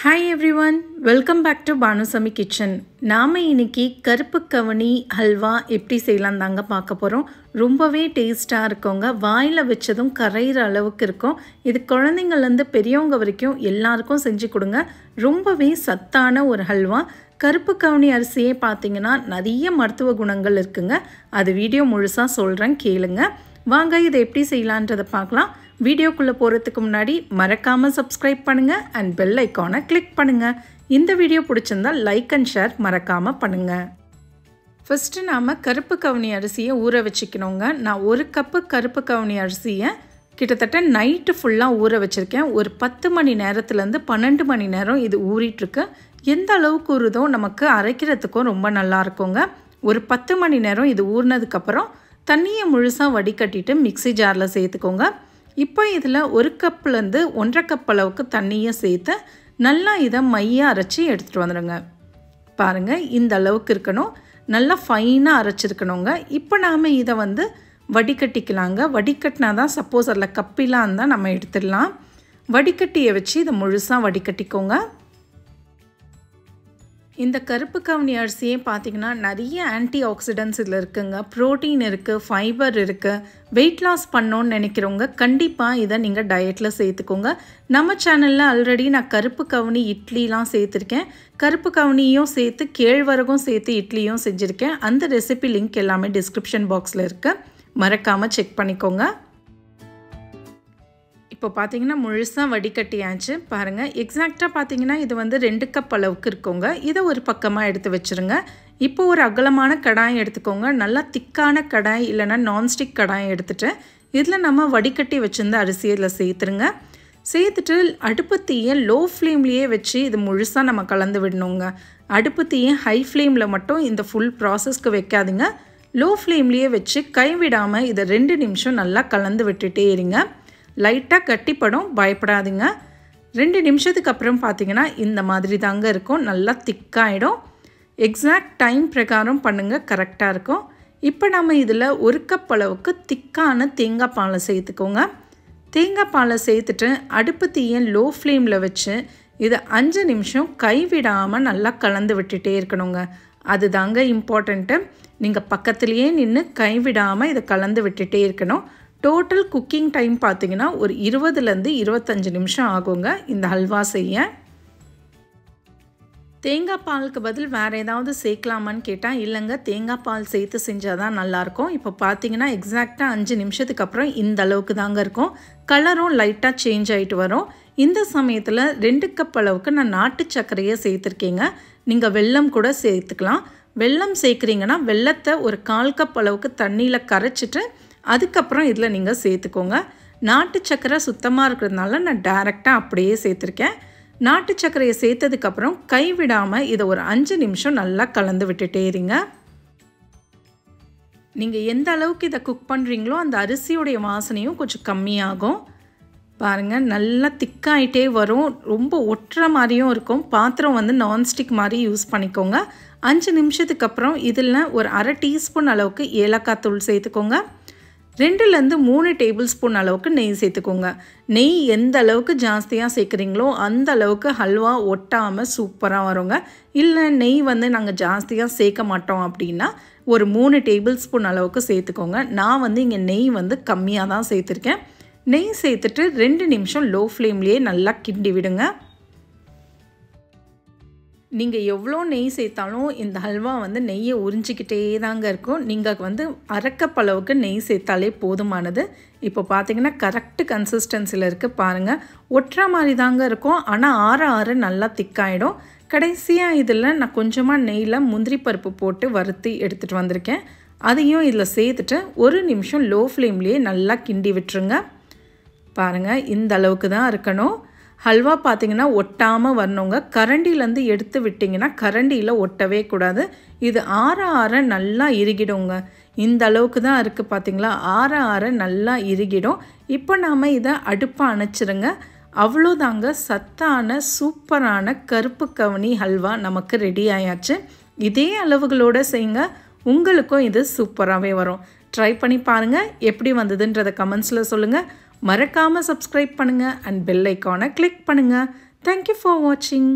Hi everyone, welcome back to Banusami Kitchen. நாம இன்னைக்கு கருப்பு கவனி ஹல்வா எப்படி செய்யலாம் தாங்க பார்க்க போறோம். ரொம்பவே டேஸ்டா இருக்குங்க. வாயில வெச்சதும் கரையிற அளவுக்கு இருக்கும். இது குழந்தைங்கள்ல இருந்து பெரியவங்க வரைக்கும் எல்லாருக்கும் செஞ்சு கொடுங்க. ரொம்பவே சத்தான ஒரு ஹல்வா. கருப்பு கவனி அரிசியே பாத்தீங்கன்னா நிறைய மருத்துவ குணங்கள் இருக்குங்க. அது வீடியோ முழுசா சொல்றேன் கேளுங்க. வாங்க இதை எப்படி செய்யலாம்ன்றதை பார்க்கலாம். வீடியோக்குள்ள போறதுக்கு முன்னாடி மறக்காம subscribe பண்ணுங்க and bell icon-ஐ click பண்ணுங்க. இந்த வீடியோ பிடிச்சிருந்தா லைக் and share மறக்காம பண்ணுங்க. ஃபர்ஸ்ட் நாம கருப்பு கவுனி அரிசியை ஊற வச்சுக்கணுங்க. நான் 1 கப் கருப்பு கவுனி அரிசியை கிட்டத்தட்ட நைட் ஃபுல்லா ஊற வச்சிருக்கேன். ஒரு 10 மணி நேரத்துல இருந்து 12 மணி நேரம் இது ஊறிட்டு இருக்கு. எந்த அளவுக்கு ஊறுதோ நமக்கு அரைக்கிறதுக்கும் ரொம்ப நல்லா இருக்குங்க. ஒரு 10 மணி நேரம் இது ஊறினதுக்கு அப்புறம் தண்ணியை முழுசா வடிகட்டிட்டு மிக்ஸி ஜார்ல சேர்த்துக்கோங்க. இப்போ இதில் 1 கப்லேருந்து 1.5 கப் அளவுக்கு தண்ணியை சேர்த்து நல்லா இதை மையாக அரைச்சி எடுத்துகிட்டு வந்துடுங்க. பாருங்கள் இந்த அளவுக்கு இருக்கணும். நல்லா ஃபைனாக அரைச்சிருக்கணுங்க. இப்போ நாம் இதை வடிகட்டிக்கலாங்க. வடிகட்டினா தான் சப்போஸ் அதில் கப்பிலாம் இருந்தால் நம்ம எடுத்துடலாம். வடிகட்டியை வச்சு இதை முழுசாக வடிகட்டிக்கோங்க. இந்த கருப்பு கவுனி அரிசியே பார்த்தீங்கன்னா நிறைய ஆன்டி ஆக்சிடென்ட்ஸ் இதில் இருக்குங்க. ப்ரோட்டீன் இருக்குது, ஃபைபர் இருக்குது. வெயிட் லாஸ் பண்ணோன்னு நினைக்கிறவங்க கண்டிப்பாக இதை நீங்கள் டயட்டில் சேர்த்துக்கோங்க. நம்ம சேனலில் ஆல்ரெடி நான் கருப்பு கவுனி இட்லிலாம் சேர்த்துருக்கேன். கருப்பு கவுனியும் சேர்த்து கேழ்வரகும் சேர்த்து இட்லியும் செஞ்சுருக்கேன். அந்த ரெசிபி லிங்க் எல்லாமே டிஸ்கிரிப்ஷன் பாக்ஸில் இருக்குது. மறக்காமல் செக் பண்ணிக்கோங்க. இப்போ பார்த்தீங்கன்னா முழுசாக வடிகட்டியாச்சு. பாருங்கள் எக்ஸாக்டாக பார்த்தீங்கன்னா இது 2 கப் அளவுக்கு இருக்குங்க. இதை ஒரு பக்கமாக எடுத்து வச்சுருங்க. இப்போ ஒரு அகலமான கடாய் எடுத்துக்கோங்க. நல்லா திக்கான கடாய் இல்லைன்னா நான்ஸ்டிக் கடாய் எடுத்துகிட்டு இதில் நம்ம வடிகட்டி வச்சுருந்த அரிசியை இதில் சேர்த்துருங்க. சேர்த்துட்டு அடுப்பு தீயை லோ ஃப்ளேம்லேயே வச்சு இது முழுசாக நம்ம கலந்து விடணுங்க. அடுப்பு தீயை ஹை ஃப்ளேமில் மட்டும் இந்த ஃபுல் ப்ராசஸ்க்கு வைக்காதுங்க. லோ ஃப்ளேம்லேயே வச்சு கைவிடாமல் இதை 2 நிமிஷம் நல்லா கலந்து விட்டுட்டே இருங்க. லைட்டாக கட்டிப்படும், பயப்படாதீங்க. 2 நிமிஷத்துக்கு அப்புறம் பார்த்தீங்கன்னா இந்த மாதிரி தாங்க இருக்கும். நல்லா திக்காயிடும். எக்ஸாக்ட் டைம் பிரகாரம் பண்ணுங்கள், கரெக்டாக இருக்கும். இப்போ நம்ம இதில் 1 கப் அளவுக்கு திக்கான தேங்காய் பாலை சேர்த்துக்கோங்க. தேங்காய் பாலை சேர்த்துட்டு அடுப்பு தீயை லோ ஃப்ளேமில் வச்சு இதை 5 நிமிஷம் கைவிடாமல் நல்லா கலந்து விட்டுட்டே இருக்கணுங்க. அது தாங்க இம்பார்ட்டண்ட்டு. நீங்கள் பக்கத்துலேயே நின்று கைவிடாமல் இதை கலந்து விட்டுட்டே இருக்கணும். டோட்டல் குக்கிங் டைம் பார்த்தீங்கன்னா ஒரு 20லேருந்து 25 நிமிஷம் ஆகுங்க இந்த ஹல்வா செய்ய. தேங்காய் பாலுக்கு பதில் வேறு ஏதாவது சேர்க்கலாமான்னு கேட்டால் இல்லைங்க, தேங்காய் பால் சேர்த்து செஞ்சால் தான் நல்லாயிருக்கும். இப்போ பார்த்தீங்கன்னா எக்ஸாக்டாக 5 நிமிஷத்துக்கு அப்புறம் இந்த அளவுக்கு தாங்க இருக்கும். கலரும் லைட்டாக சேஞ்ச் ஆகிட்டு வரும். இந்த சமயத்தில் 2 கப் அளவுக்கு நான் நாட்டு சர்க்கரையை சேர்த்துருக்கேங்க. நீங்கள் வெல்லம் கூட சேர்த்துக்கலாம். வெல்லம் சேர்க்குறீங்கன்னா வெல்லத்தை ஒரு 1/4 கப் அளவுக்கு தண்ணியில் கரைச்சிட்டு அதுக்கப்புறம் இதில் நீங்கள் சேர்த்துக்கோங்க. நாட்டு சர்க்கரை சுத்தமாக இருக்கிறதுனால நான் டைரெக்டாக அப்படியே சேர்த்துருக்கேன். நாட்டு சர்க்கரையை சேர்த்ததுக்கப்புறம் கைவிடாமல் இதை ஒரு 5 நிமிஷம் நல்லா கலந்து விட்டுட்டே இருங்க. நீங்கள் எந்த அளவுக்கு இதை குக் பண்ணுறீங்களோ அந்த அரிசியோடைய வாசனையும் கொஞ்சம் கம்மியாகும். பாருங்கள் நல்லா திக்காயிட்டே வரும். ரொம்ப ஒட்டுற மாதிரியும் இருக்கும். பாத்திரம் நான்ஸ்டிக் மாதிரி யூஸ் பண்ணிக்கோங்க. 5 நிமிஷத்துக்கு அப்புறம் இதில் ஒரு 1/2 டீஸ்பூன் அளவுக்கு ஏலக்காய் தூள் சேர்த்துக்கோங்க. 2லேருந்து 3 டேபிள் ஸ்பூன் அளவுக்கு நெய் சேர்த்துக்கோங்க. நெய் எந்த அளவுக்கு ஜாஸ்தியாக சேர்க்குறீங்களோ அந்த அளவுக்கு ஹல்வா ஒட்டாமல் சூப்பராக வருங்க. இல்லை நெய் நாங்கள் ஜாஸ்தியாக சேர்க்க மாட்டோம் அப்படின்னா ஒரு 3 டேபிள் ஸ்பூன் அளவுக்கு சேர்த்துக்கோங்க. நான் இங்கே நெய் கம்மியாக தான் சேர்த்துருக்கேன். நெய் சேர்த்துட்டு 2 நிமிஷம் லோ ஃப்ளேம்லேயே நல்லா கிண்டி விடுங்க. நீங்கள் எவ்வளோ நெய் சேர்த்தாலும் இந்த ஹல்வா நெய்யை உறிஞ்சிக்கிட்டே தாங்க இருக்கும். நீங்கள் 1/2 கப் அளவுக்கு நெய் சேர்த்தாலே போதுமானது. இப்போ பார்த்தீங்கன்னா கரெக்டு கன்சிஸ்டன்சியில் இருக்குது. பாருங்கள் ஒட்டுற மாதிரி தாங்க இருக்கும். ஆனால் ஆற நல்லா திக்காயிடும். கடைசியாக இதில் நான் கொஞ்சமாக நெய்யில் முந்திரி பருப்பு போட்டு வறுத்து எடுத்துகிட்டு வந்திருக்கேன். அதையும் இதில் சேர்த்துட்டு 1 நிமிஷம் லோ ஃப்ளேம்லேயே நல்லா கிண்டி விட்டுருங்க. பாருங்கள் இந்த அளவுக்கு தான் இருக்கணும். ஹல்வா பார்த்தீங்கன்னா ஒட்டாமல் வரணுங்க. கரண்டிலேருந்து எடுத்து விட்டிங்கன்னா கரண்டியில் ஒட்டவே கூடாது. இது ஆற நல்லா இறுகிடுங்க. இந்த அளவுக்கு தான் இருக்குது பார்த்தீங்களா. ஆற நல்லா இறுகிடும். இப்போ நாம் இதை அடுப்பை அணைச்சிருங்க. அவ்வளோதாங்க, சத்தான சூப்பரான கருப்பு கவுனி ஹல்வா நமக்கு ரெடி ஆயாச்சு. இதே அளவுகளோடு செய்யுங்க, உங்களுக்கும் இது சூப்பராகவே வரும். ட்ரை பண்ணி பாருங்கள். எப்படி வந்ததுன்றதை கமெண்ட்ஸில் சொல்லுங்கள். மறக்காமல் சப்ஸ்கிரைப் பண்ணுங்கள் அண்ட் பெல் ஐக்கானை கிளிக் பண்ணுங்கள். தேங்க்யூ ஃபார் வாட்சிங்.